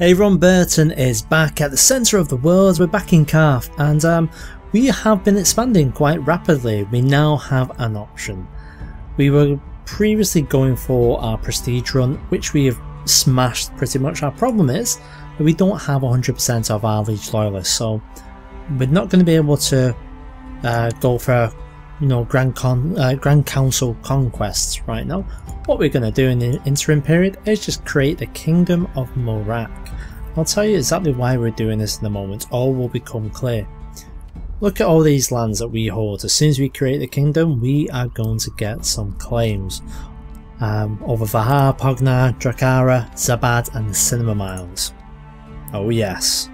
Ron Burton is back at the centre of the world. We're back in Qarth, and we have been expanding quite rapidly. We now have an option. We were previously going for our prestige run, which we have smashed pretty much. Our problem is that we don't have 100% of our liege loyalists, so we're not going to be able to go for Grand Council conquests right now. What we're going to do in the interim period is just create the Kingdom of Morak. I'll tell you exactly why we're doing this in a moment. All will become clear. Look at all these lands that we hold. As soon as we create the kingdom, we are going to get some claims over Vahar, Pognar, Drakara, Zabad and the Cinema Miles. Oh yes.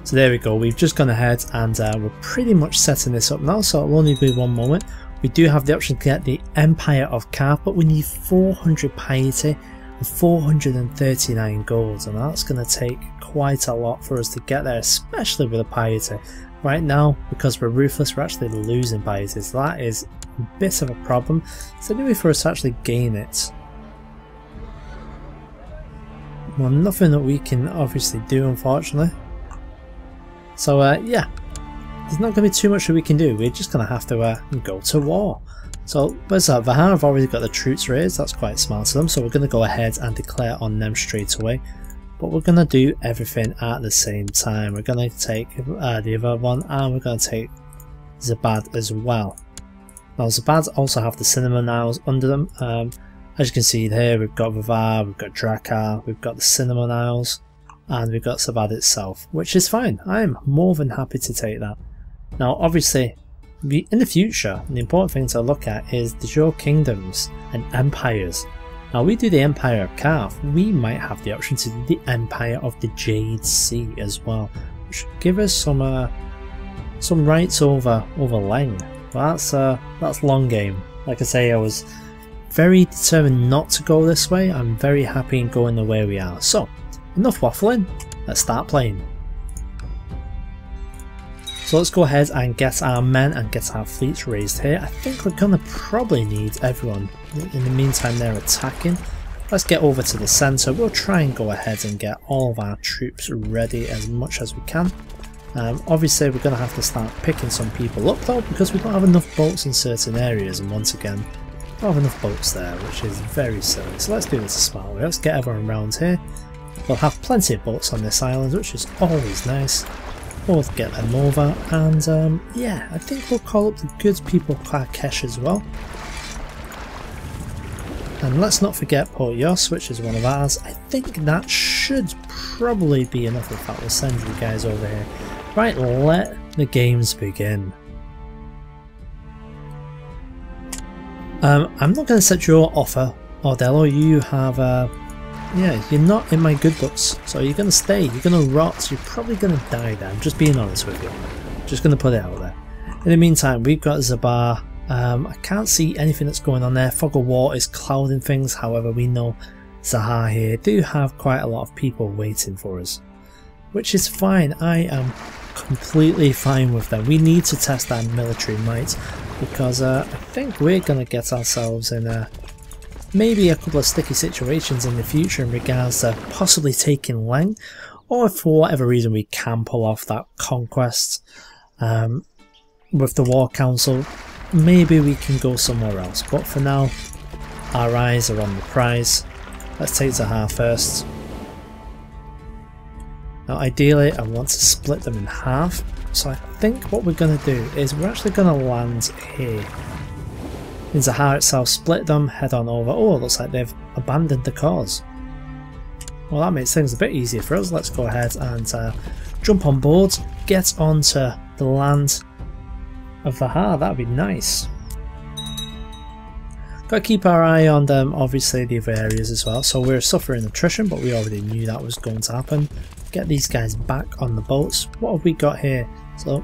So there we go, we've just gone ahead and we're pretty much setting this up now, so it'll only be one moment. We do have the option to get the Empire of Qarth, but we need 400 piety and 439 gold, and that's going to take quite a lot for us to get there, especially with the piety. Right now, because we're ruthless, we're actually losing piety, so that is a bit of a problem. So anyway, for us to actually gain it, well, nothing that we can obviously do, unfortunately. So yeah, there's not going to be too much that we can do. We're just going to have to go to war. So where's that? Vahar have already got the troops raised. That's quite smart of them. So we're going to go ahead and declare on them straight away. But we're going to do everything at the same time. We're going to take the other one, and we're going to take Zabad as well. Now Zabad also have the Cinema Niles under them. As you can see here, we've got Vahar, we've got Drakar, we've got the Cinema Niles, and we've got Zabad itself, which is fine. I am more than happy to take that. Now obviously, in the future, the important thing to look at is the dual kingdoms and empires. Now we do the Empire of Qarth, we might have the option to do the Empire of the Jade Sea as well, which should give us some rights over Leng. Well, that's long game. Like I say, I was very determined not to go this way. I'm very happy in going the way we are. So enough waffling, let's start playing. So let's go ahead and get our men and get our fleets raised here. I think we're going to probably need everyone. In the meantime they're attacking. Let's get over to the centre. We'll try and go ahead and get all of our troops ready as much as we can. Obviously we're going to have to start picking some people up though, because we don't have enough boats in certain areas, and once again we don't have enough boats there, which is very silly. So let's do this a smart way. Let's get everyone around here. We'll have plenty of boats on this island, which is always nice. We'll get them over, and yeah, I think we'll call up the good people of Qarkesh as well. And let's not forget Port Yos, which is one of ours. I think that should probably be enough. In fact, we'll send you guys over here. Right, let the games begin. I'm not going to set your offer, Ordello. You have yeah, you're not in my good books, so you're going to stay, you're going to rot, you're probably going to die there. I'm just being honest with you. Just going to put it out there. In the meantime, we've got Zabar. I can't see anything that's going on there. Fog of War is clouding things, however we know Zahar here do have quite a lot of people waiting for us, which is fine. I am completely fine with that. We need to test our military might, because I think we're going to get ourselves in maybe a couple of sticky situations in the future in regards to possibly taking Leng, or if for whatever reason we can pull off that conquest with the War Council, maybe we can go somewhere else. But for now, our eyes are on the prize. Let's take Zahar first. Now ideally I want to split them in half, so I think what we're going to do is we're actually going to land here. In Zahar itself, split them, head on over. Oh, it looks like they've abandoned the cause. Well, that makes things a bit easier for us. Let's go ahead and jump on board, get onto the land of Vahar. That would be nice. Got to keep our eye on them, obviously the other areas as well. So we're suffering attrition, but we already knew that was going to happen. Get these guys back on the boats. What have we got here? So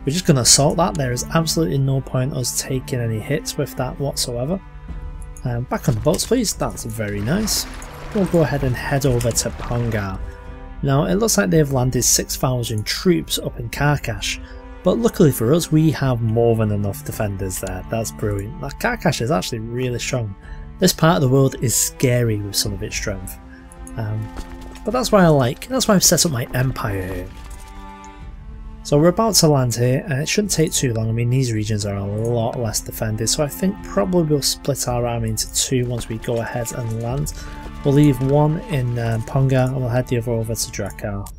we're just going to assault that. There is absolutely no point us taking any hits with that whatsoever. Back on the boats please, that's very nice. We'll go ahead and head over to Pongar. Now it looks like they've landed 6,000 troops up in Qarkesh, but luckily for us we have more than enough defenders there. That's brilliant. Qarkesh is actually really strong. This part of the world is scary with some of its strength. But that's why that's why I've set up my empire here. So we're about to land here, and it shouldn't take too long. I mean, these regions are a lot less defended, so I think probably we'll split our army into two once we go ahead and land. We'll leave one in Ponga, and we'll head the other over to Drakar.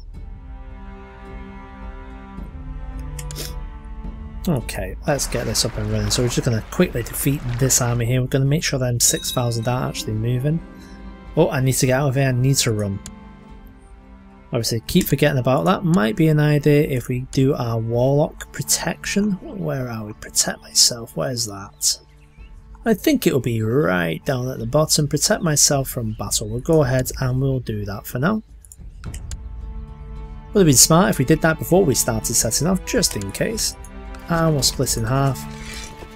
Okay, let's get this up and running. So we're just going to quickly defeat this army here. We're going to make sure them 6,000 aren't actually moving. Oh, I need to get out of here. I need to run. Obviously, keep forgetting about that. Might be an idea if we do our warlock protection. Where are we? Protect myself. Where's that? I think it will be right down at the bottom. Protect myself from battle. We'll go ahead and we'll do that for now. Would have been smart if we did that before we started setting off, just in case. And we'll split in half.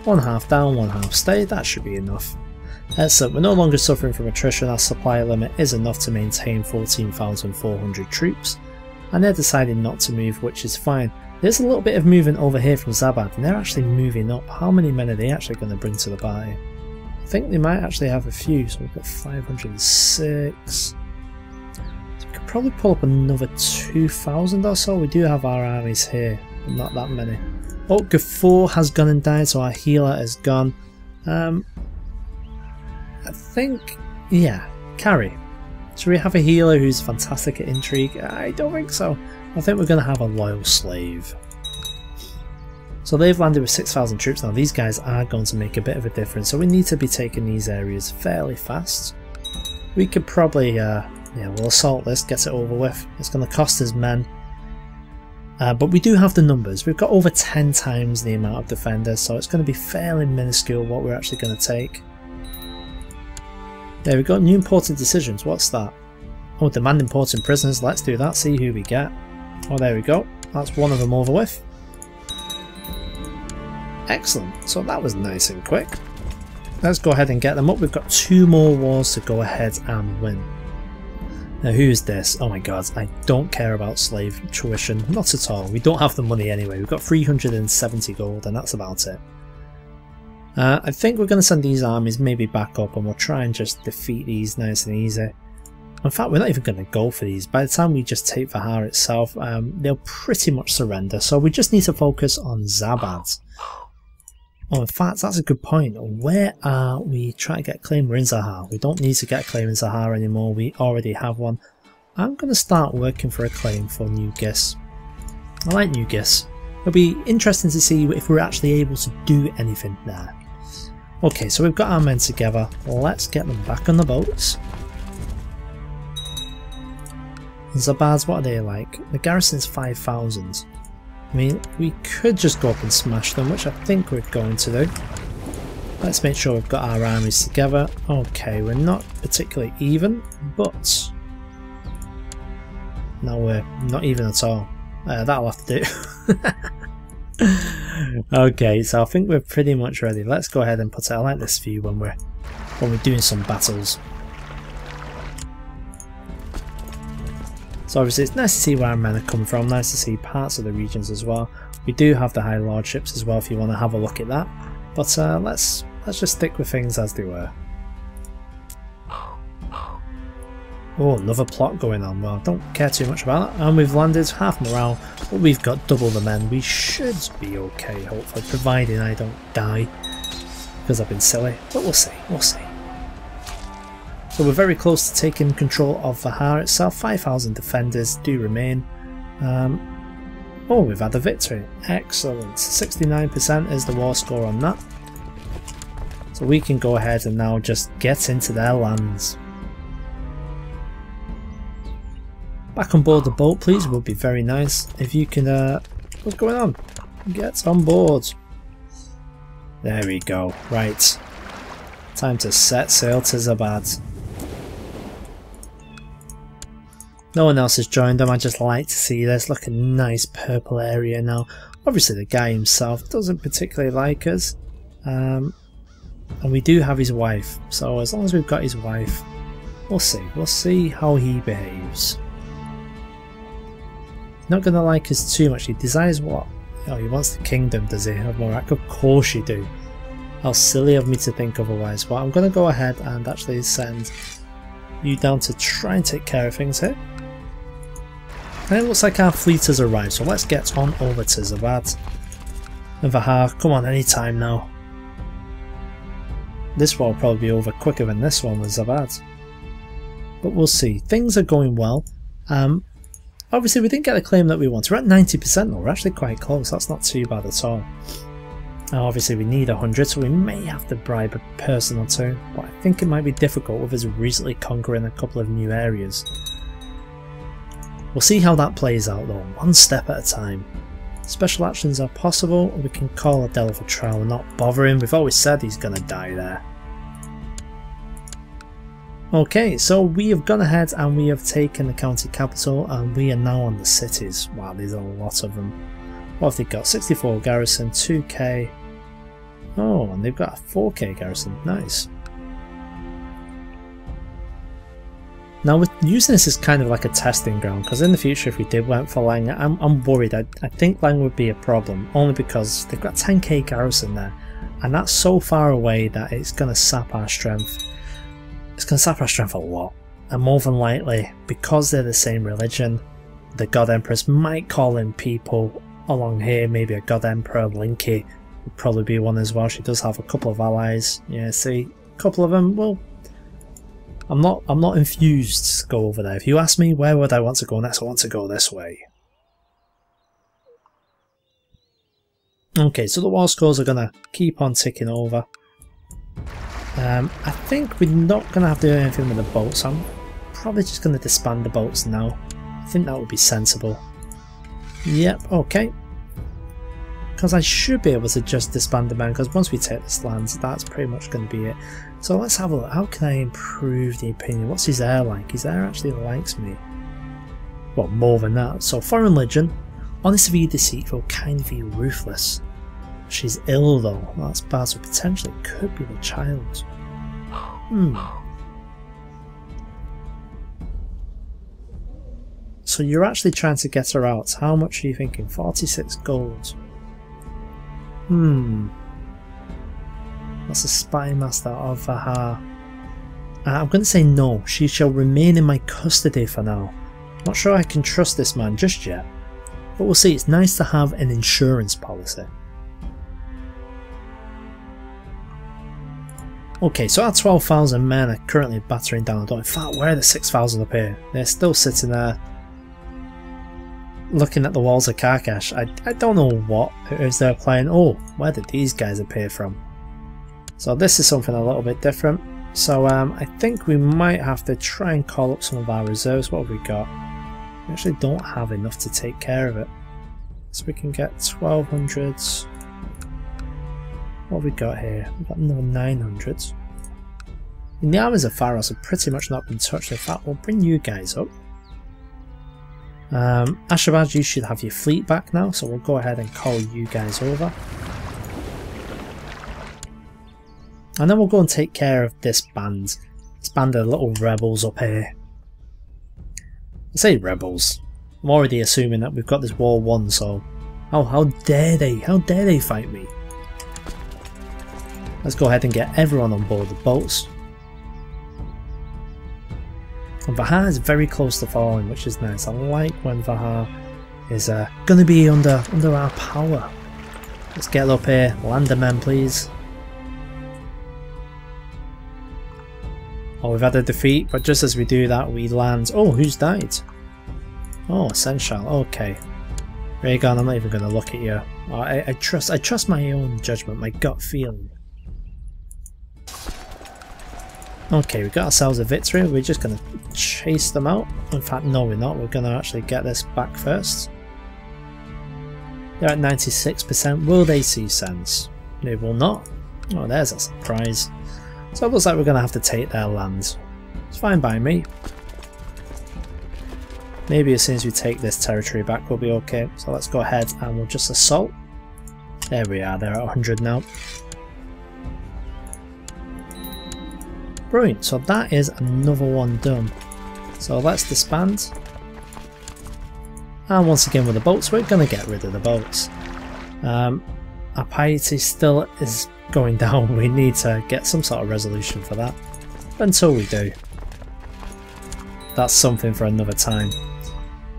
One half down, one half stay. That should be enough. Excellent, we're no longer suffering from attrition. Our supply limit is enough to maintain 14,400 troops, and they're deciding not to move, which is fine. There's a little bit of movement over here from Zabad, and they're actually moving up. How many men are they actually going to bring to the party? I think they might actually have a few, so we've got 506. So we could probably pull up another 2,000 or so. We do have our armies here, but not that many. Oh, Gafor has gone and died, so our healer is gone. I think, yeah, carry. Should we have a healer who's fantastic at intrigue? I don't think so. I think we're going to have a loyal slave. So they've landed with 6,000 troops now. These guys are going to make a bit of a difference, so we need to be taking these areas fairly fast. We could probably, yeah, we'll assault this, get it over with. It's going to cost us men. But we do have the numbers. We've got over 10 times the amount of defenders, so it's going to be fairly minuscule what we're actually going to take. There we go, new important decisions. What's that? Oh, demand important prisoners. Let's do that, see who we get. Oh, there we go. That's one of them over with. Excellent. So that was nice and quick. Let's go ahead and get them up. We've got 2 more wars to go ahead and win. Now, who's this? Oh my god, I don't care about slave tuition. Not at all. We don't have the money anyway. We've got 370 gold, and that's about it. I think we're going to send these armies maybe back up, and we'll try and just defeat these nice and easy. In fact, we're not even going to go for these. By the time we just take Vahar itself, they'll pretty much surrender. So we just need to focus on Zabad. Oh, in fact, that's a good point. Where are we trying to get a claim? We're in Zahar. We don't need to get a claim in Zahar anymore. We already have one. I'm going to start working for a claim for New Gis. I like New Gis. It'll be interesting to see if we're actually able to do anything there. Okay, so we've got our men together. Let's get them back on the boats. Zabads, what are they like? The garrison's 5,000. I mean, we could just go up and smash them, which I think we're going to do. Let's make sure we've got our armies together. Okay, we're not particularly even, but no, we're not even at all. That'll have to do. Okay, so I think we're pretty much ready. Let's go ahead and put it. I like this view when we're doing some battles. So obviously it's nice to see where our men are coming from, nice to see parts of the regions as well. We do have the High Lordships as well if you want to have a look at that. But let's just stick with things as they were. Oh, another plot going on. Well, don't care too much about that. And we've landed half morale, but we've got double the men. We should be okay, hopefully, providing I don't die because I've been silly. But we'll see, we'll see. So we're very close to taking control of Vahar itself. 5,000 defenders do remain. Oh, we've had a victory. Excellent. 69% is the war score on that. So we can go ahead and now just get into their lands. Back on board the boat, please. Would be very nice if you can. What's going on? Get on board. There we go. Right. Time to set sail to Zabad. No one else has joined them. I just like to see this. Look, a nice purple area now. Obviously, the guy himself doesn't particularly like us, and we do have his wife. So as long as we've got his wife, we'll see. We'll see how he behaves. Not going to like us too much. He desires what? Oh, he wants the kingdom, does he? Of Morak? Of course you do. How silly of me to think otherwise. But I'm going to go ahead and actually send you down to try and take care of things here. And it looks like our fleet has arrived, so let's get on over to Zabad. And Vahar, come on, any time now. This war will probably be over quicker than this one with Zabad. But we'll see. Things are going well. Obviously we didn't get the claim that we want. We're at 90% though, we're actually quite close, that's not too bad at all. Now obviously we need 100, so we may have to bribe a person or two, but I think it might be difficult with us recently conquering a couple of new areas. We'll see how that plays out though, one step at a time. Special actions are possible, or we can call Adela for trial and not bother him. We've always said he's gonna die there. Okay, so we have gone ahead and we have taken the county capital and we are now on the cities. Wow, there's a lot of them. What have they got? 64 garrison, 2k. Oh, and they've got a 4k garrison. Nice. Now, with using this as kind of like a testing ground, because in the future if we did went for Lang, I'm worried. I think Lang would be a problem, only because they've got 10k garrison there, and that's so far away that it's going to sap our strength. It's going to sap our strength a lot, and more than likely, because they're the same religion, the God Empress might call in people along here. Maybe a God Emperor, Linky would probably be one as well. She does have a couple of allies. Yeah, see, a couple of them. Well, I'm not infused to go over there. If you ask me where would I want to go next, I want to go this way. Okay, so the war scores are going to keep on ticking over. I think we're not going to have to do anything with the boats. I'm probably just going to disband the boats now. I think that would be sensible. Yep, okay. Because I should be able to just disband the men, because once we take this land, that's pretty much going to be it. So let's have a look. How can I improve the opinion? What's his heir like? His heir actually likes me. Well, more than that. So foreign legend. Honest to be deceitful, kind of be ruthless. She's ill though. That's bad, so potentially it could be the child. So you're actually trying to get her out. How much are you thinking? 46 gold. That's a spy master of Vahar. I'm going to say no. She shall remain in my custody for now. Not sure I can trust this man just yet. But we'll see. It's nice to have an insurance policy. Okay, so our 12,000 men are currently battering down the door. In fact, where are the 6,000 up here? They're still sitting there looking at the walls of Karkash. I don't know what it is they're playing. Oh, where did these guys appear from? So this is something a little bit different. So I think we might have to try and call up some of our reserves. What have we got? We actually don't have enough to take care of it. So we can get 1,200. What have we got here? We've got another 900. And the armies of Pharos have pretty much not been touched. In fact, we'll bring you guys up. Ashabad, you should have your fleet back now, so we'll go ahead and call you guys over. And then we'll go and take care of this band. This band of little rebels up here. I say rebels. I'm already assuming that we've got this war won, so how dare they? How dare they fight me? Let's go ahead and get everyone on board the boats. And Vahar is very close to falling, which is nice. I like when Vahar is going to be under our power. Let's get up here. Land the men, please. Oh, we've had a defeat, but just as we do that, we land. Oh, who's died? Oh, Senshal. Okay. Rhaegon, I'm not even going to look at you. Oh, I trust my own judgment, my gut feeling. Okay, we got ourselves a victory. We're just going to chase them out. In fact, no, we're not. We're going to actually get this back first. They're at 96%. Will they see sense? They will not. Oh, there's a surprise. So it looks like we're going to have to take their land. It's fine by me. Maybe as soon as we take this territory back, we'll be okay. So let's go ahead and we'll just assault. There we are. They're at 100 now. Brilliant, so that is another one done. So let's disband. And once again with the boats, we're going to get rid of the boats. Our piety still is going down. We need to get some sort of resolution for that. Until we do. that's something for another time.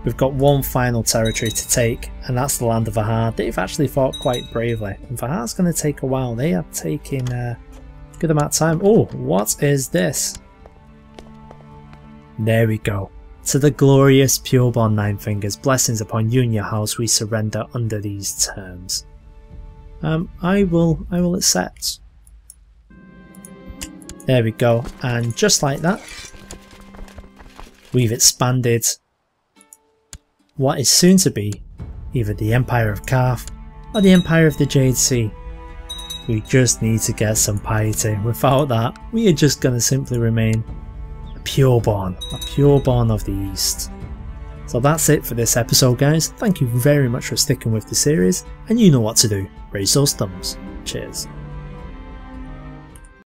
We've got one final territory to take, and that's the land of Vahar. They've actually fought quite bravely, and Vahar's going to take a while. They are taking a good amount of time. Oh, what is this? There we go. To the glorious Pureborn Nine Fingers, blessings upon you and your house, we surrender under these terms. I will accept. There we go, and just like that, we've expanded what is soon to be either the Empire of Qarth or the Empire of the Jade Sea. We just need to get some piety. Without that, we are just going to simply remain a Pureborn of the East. So that's it for this episode, guys. Thank you very much for sticking with the series, and you know what to do. Raise those thumbs. Cheers.